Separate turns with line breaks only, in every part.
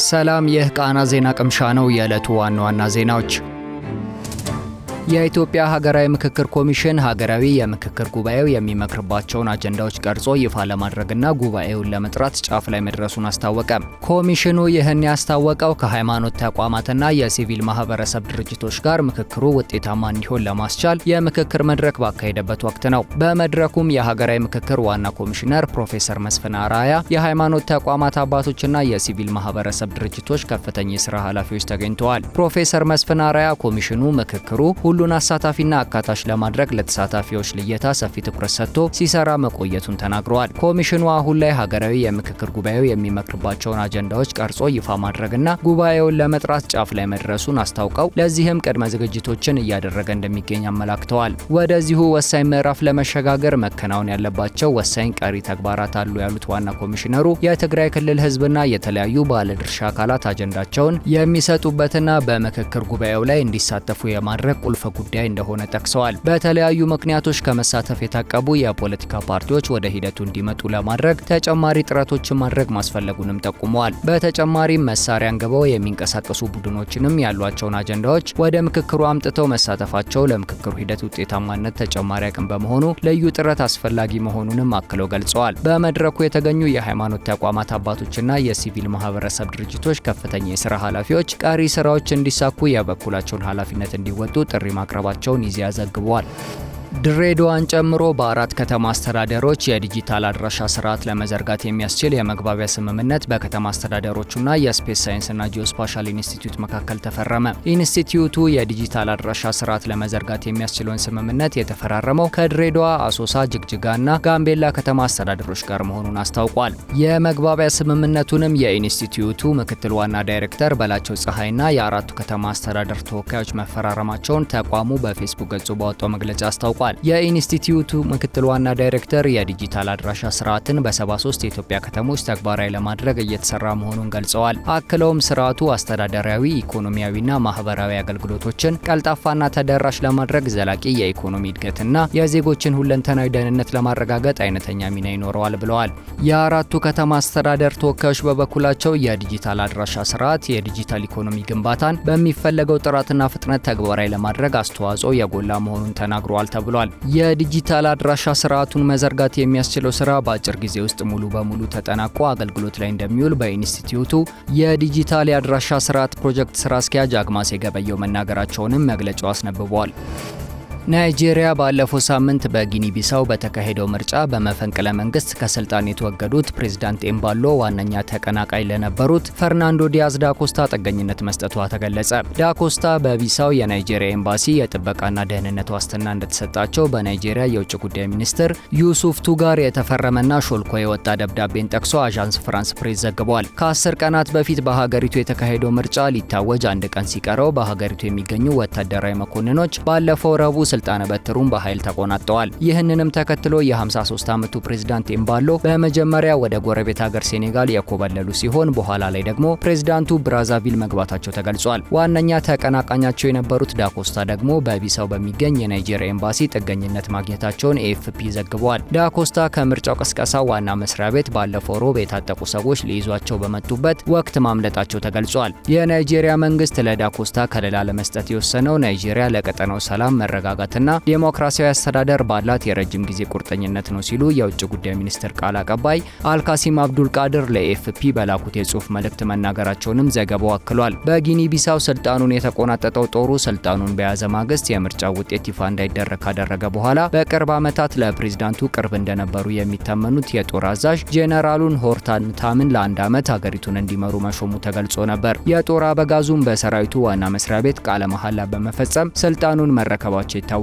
ሰላም ይህ ቃና ዜና ቅምሻ ነው። የዕለቱ ዋና ዋና ዜናዎች የኢትዮጵያ ሀገራዊ ምክክር ኮሚሽን ሀገራዊ የምክክር ጉባኤው የሚመክርባቸውን አጀንዳዎች ቀርጾ ይፋ ለማድረግና ጉባኤውን ለመጥራት ጫፍ ላይ መድረሱን አስታወቀ። ኮሚሽኑ ይህን ያስታወቀው ከሃይማኖት ተቋማትና የሲቪል ማህበረሰብ ድርጅቶች ጋር ምክክሩ ውጤታማ እንዲሆን ለማስቻል የምክክር መድረክ ባካሄደበት ወቅት ነው። በመድረኩም የሀገራዊ ምክክር ዋና ኮሚሽነር ፕሮፌሰር መስፍን አርአያ፣ የሃይማኖት ተቋማት አባቶችና የሲቪል ማህበረሰብ ድርጅቶች ከፍተኛ የስራ ኃላፊዎች ተገኝተዋል። ፕሮፌሰር መስፍን አርአያ ኮሚሽኑ ምክክሩ ሁሉን አሳታፊና አካታች ለማድረግ ለተሳታፊዎች ልየታ ሰፊ ትኩረት ሰጥቶ ሲሰራ መቆየቱን ተናግረዋል። ኮሚሽኑ አሁን ላይ ሀገራዊ የምክክር ጉባኤው የሚመክርባቸውን አጀንዳዎች ቀርጾ ይፋ ማድረግና ጉባኤውን ለመጥራት ጫፍ ላይ መድረሱን አስታውቀው ለዚህም ቅድመ ዝግጅቶችን እያደረገ እንደሚገኝ አመላክተዋል። ወደዚሁ ወሳኝ ምዕራፍ ለመሸጋገር መከናወን ያለባቸው ወሳኝ ቀሪ ተግባራት አሉ ያሉት ዋና ኮሚሽነሩ የትግራይ ክልል ህዝብና የተለያዩ ባለድርሻ አካላት አጀንዳቸውን የሚሰጡበትና በምክክር ጉባኤው ላይ እንዲሳተፉ የማድረግ ቁልፍ ጉዳይ እንደሆነ ጠቅሰዋል። በተለያዩ ምክንያቶች ከመሳተፍ የታቀቡ የፖለቲካ ፓርቲዎች ወደ ሂደቱ እንዲመጡ ለማድረግ ተጨማሪ ጥረቶችን ማድረግ ማስፈለጉንም ጠቁመዋል። በተጨማሪም መሳሪያ አንግበው የሚንቀሳቀሱ ቡድኖችንም ያሏቸውን አጀንዳዎች ወደ ምክክሩ አምጥተው መሳተፋቸው ለምክክሩ ሂደት ውጤታማነት ተጨማሪ አቅም በመሆኑ ልዩ ጥረት አስፈላጊ መሆኑንም አክለው ገልጸዋል። በመድረኩ የተገኙ የሃይማኖት ተቋማት አባቶችና የሲቪል ማህበረሰብ ድርጅቶች ከፍተኛ የስራ ኃላፊዎች ቀሪ ስራዎች እንዲሳኩ የበኩላቸውን ኃላፊነት እንዲወጡ ጥሪ ማቅረባቸውን ኢዜአ ዘግቧል። ድሬዳዋን ጨምሮ በአራት ከተማ አስተዳደሮች የዲጂታል አድራሻ ስርዓት ለመዘርጋት የሚያስችል የመግባቢያ ስምምነት በከተማ አስተዳደሮችና የስፔስ ሳይንስና ጂኦስፓሻል ኢንስቲትዩት መካከል ተፈረመ። ኢንስቲትዩቱ የዲጂታል አድራሻ ስርዓት ለመዘርጋት የሚያስችለውን ስምምነት የተፈራረመው ከድሬዳዋ፣ አሶሳ፣ ጅግጅጋና ጋምቤላ ከተማ አስተዳደሮች ጋር መሆኑን አስታውቋል። የመግባቢያ ስምምነቱንም የኢንስቲትዩቱ ምክትል ዋና ዳይሬክተር በላቸው ፀሐይና የአራቱ ከተማ አስተዳደር ተወካዮች መፈራረማቸውን ተቋሙ በፌስቡክ ገጹ ባወጣው መግለጫ አስታውቋል። የኢንስቲትዩቱ ምክትል ዋና ዳይሬክተር የዲጂታል አድራሻ ስርዓትን በ73 የኢትዮጵያ ከተሞች ተግባራዊ ለማድረግ እየተሰራ መሆኑን ገልጸዋል። አክለውም ስርዓቱ አስተዳደራዊ፣ ኢኮኖሚያዊና ማህበራዊ አገልግሎቶችን ቀልጣፋና ተደራሽ ለማድረግ ዘላቂ የኢኮኖሚ እድገትና የዜጎችን ሁለንተናዊ ደህንነት ለማረጋገጥ አይነተኛ ሚና ይኖረዋል ብለዋል። የአራቱ ከተማ አስተዳደር ተወካዮች በበኩላቸው የዲጂታል አድራሻ ስርዓት የዲጂታል ኢኮኖሚ ግንባታን በሚፈለገው ጥራትና ፍጥነት ተግባራዊ ለማድረግ አስተዋጽኦ የጎላ መሆኑን ተናግረዋል ተብሏል። የዲጂታል አድራሻ ስርዓቱን መዘርጋት የሚያስችለው ስራ በአጭር ጊዜ ውስጥ ሙሉ በሙሉ ተጠናቆ አገልግሎት ላይ እንደሚውል በኢንስቲትዩቱ የዲጂታል የአድራሻ ስርዓት ፕሮጀክት ስራ አስኪያጅ አግማሴ ገበየው መናገራቸውንም መግለጫው አስነብቧል። ናይጄሪያ ባለፈው ሳምንት በጊኒ ቢሳው በተካሄደው ምርጫ በመፈንቅለ መንግስት ከስልጣን የተወገዱት ፕሬዝዳንት ኤምባሎ ዋነኛ ተቀናቃይ ለነበሩት ፈርናንዶ ዲያዝ ዳኮስታ ጥገኝነት መስጠቷ ተገለጸ። ዳኮስታ በቢሳው የናይጄሪያ ኤምባሲ የጥበቃና ደህንነት ዋስትና እንደተሰጣቸው በናይጄሪያ የውጭ ጉዳይ ሚኒስትር ዩሱፍ ቱጋር የተፈረመና ሾልኮ የወጣ ደብዳቤን ጠቅሶ አዣንስ ፍራንስ ፕሬስ ዘግቧል። ከ10 ቀናት በፊት በሀገሪቱ የተካሄደው ምርጫ ሊታወጅ አንድ ቀን ሲቀረው በሀገሪቱ የሚገኙ ወታደራዊ መኮንኖች ባለፈው ረቡዕ ስልጣነ በትሩን በኃይል ተቆናጠዋል። ይህንንም ተከትሎ የ53 ዓመቱ ፕሬዝዳንት ኤምባሎ በመጀመሪያ ወደ ጎረቤት ሀገር ሴኔጋል የኮበለሉ ሲሆን በኋላ ላይ ደግሞ ፕሬዝዳንቱ ብራዛቪል መግባታቸው ተገልጿል። ዋነኛ ተቀናቃኛቸው የነበሩት ዳኮስታ ደግሞ በቢሳው በሚገኝ የናይጄሪያ ኤምባሲ ጥገኝነት ማግኘታቸውን ኤኤፍፒ ዘግቧል። ዳኮስታ ከምርጫው ቅስቀሳ ዋና መስሪያ ቤት ባለፈው ሮብ የታጠቁ ሰዎች ሊይዟቸው በመጡበት ወቅት ማምለጣቸው ተገልጿል። የናይጄሪያ መንግስት ለዳኮስታ ከለላ ለመስጠት የወሰነው ናይጄሪያ ለቀጠናው ሰላም፣ መረጋጋት ና ዴሞክራሲያዊ አስተዳደር ባላት የረጅም ጊዜ ቁርጠኝነት ነው ሲሉ የውጭ ጉዳይ ሚኒስትር ቃል አቀባይ አልካሲም አብዱል ቃድር ለኤኤፍፒ በላኩት የጽሁፍ መልእክት መናገራቸውንም ዘገባው አክሏል። በጊኒ ቢሳው ስልጣኑን የተቆናጠጠው ጦሩ ስልጣኑን በያዘ ማግስት የምርጫው ውጤት ይፋ እንዳይደረግ ካደረገ በኋላ በቅርብ ዓመታት ለፕሬዝዳንቱ ቅርብ እንደነበሩ የሚታመኑት የጦር አዛዥ ጄኔራሉን ሆርታን ታምን ለአንድ ዓመት ሀገሪቱን እንዲመሩ መሾሙ ተገልጾ ነበር። የጦር አበጋዙም በሰራዊቱ ዋና መስሪያ ቤት ቃለ መሐላ በመፈጸም ስልጣኑን መረከባቸው ይታወሳል።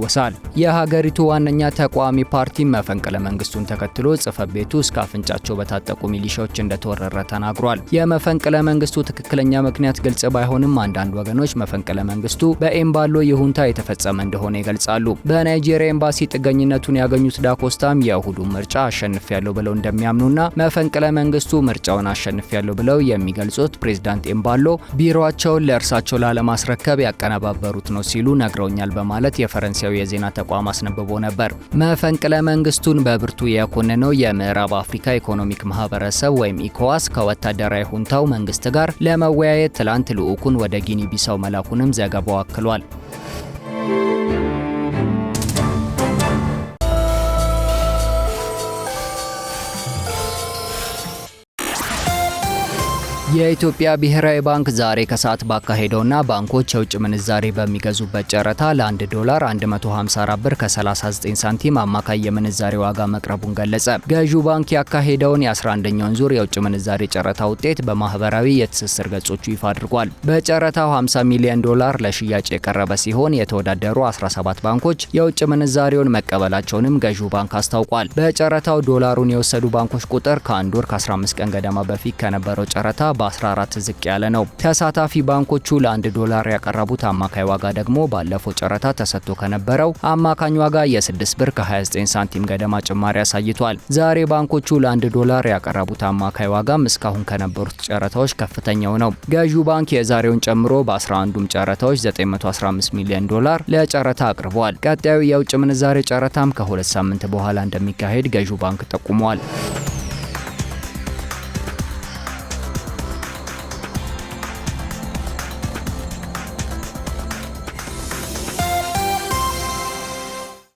የሀገሪቱ ዋነኛ ተቃዋሚ ፓርቲ መፈንቅለ መንግስቱን ተከትሎ ጽሕፈት ቤቱ እስከ አፍንጫቸው በታጠቁ ሚሊሻዎች እንደተወረረ ተናግሯል። የመፈንቅለ መንግስቱ ትክክለኛ ምክንያት ግልጽ ባይሆንም አንዳንድ ወገኖች መፈንቅለ መንግስቱ በኤምባሎ ይሁንታ የተፈጸመ እንደሆነ ይገልጻሉ። በናይጄሪያ ኤምባሲ ጥገኝነቱን ያገኙት ዳኮስታም የእሁዱን ምርጫ አሸንፊያለሁ ብለው እንደሚያምኑና መፈንቅለ መንግስቱ ምርጫውን አሸንፊያለሁ ብለው የሚገልጹት ፕሬዝዳንት ኤምባሎ ቢሮአቸውን ለእርሳቸው ላለማስረከብ ያቀነባበሩት ነው ሲሉ ነግረውኛል በማለት የፈረንሳይ የፈረንሳዩ የዜና ተቋም አስነብቦ ነበር። መፈንቅለ መንግስቱን በብርቱ የኮነነው የምዕራብ አፍሪካ ኢኮኖሚክ ማህበረሰብ ወይም ኢኮዋስ ከወታደራዊ ሁንታው መንግስት ጋር ለመወያየት ትላንት ልዑኩን ወደ ጊኒ ቢሳው መላኩንም ዘገባው አክሏል። የኢትዮጵያ ብሔራዊ ባንክ ዛሬ ከሰዓት ባካሄደውና ባንኮች የውጭ ምንዛሬ በሚገዙበት ጨረታ ለ1 ዶላር 154 ብር ከ39 ሳንቲም አማካይ የምንዛሬ ዋጋ መቅረቡን ገለጸ። ገዢው ባንክ ያካሄደውን የ11ኛውን ዙር የውጭ ምንዛሬ ጨረታ ውጤት በማህበራዊ የትስስር ገጾቹ ይፋ አድርጓል። በጨረታው 50 ሚሊዮን ዶላር ለሽያጭ የቀረበ ሲሆን የተወዳደሩ 17 ባንኮች የውጭ ምንዛሬውን መቀበላቸውንም ገዢው ባንክ አስታውቋል። በጨረታው ዶላሩን የወሰዱ ባንኮች ቁጥር ከአንድ ወር ከ15 ቀን ገደማ በፊት ከነበረው ጨረታ በ14 ዝቅ ያለ ነው። ተሳታፊ ባንኮቹ ለ1 ዶላር ያቀረቡት አማካይ ዋጋ ደግሞ ባለፈው ጨረታ ተሰጥቶ ከነበረው አማካኝ ዋጋ የ6 ብር ከ29 ሳንቲም ገደማ ጭማሪ አሳይቷል። ዛሬ ባንኮቹ ለ1 ዶላር ያቀረቡት አማካይ ዋጋም እስካሁን ከነበሩት ጨረታዎች ከፍተኛው ነው። ገዢው ባንክ የዛሬውን ጨምሮ በ11ዱም ጨረታዎች 915 ሚሊዮን ዶላር ለጨረታ አቅርበዋል። ቀጣዩ የውጭ ምንዛሬ ጨረታም ከ2 ሳምንት በኋላ እንደሚካሄድ ገዢው ባንክ ጠቁሟል።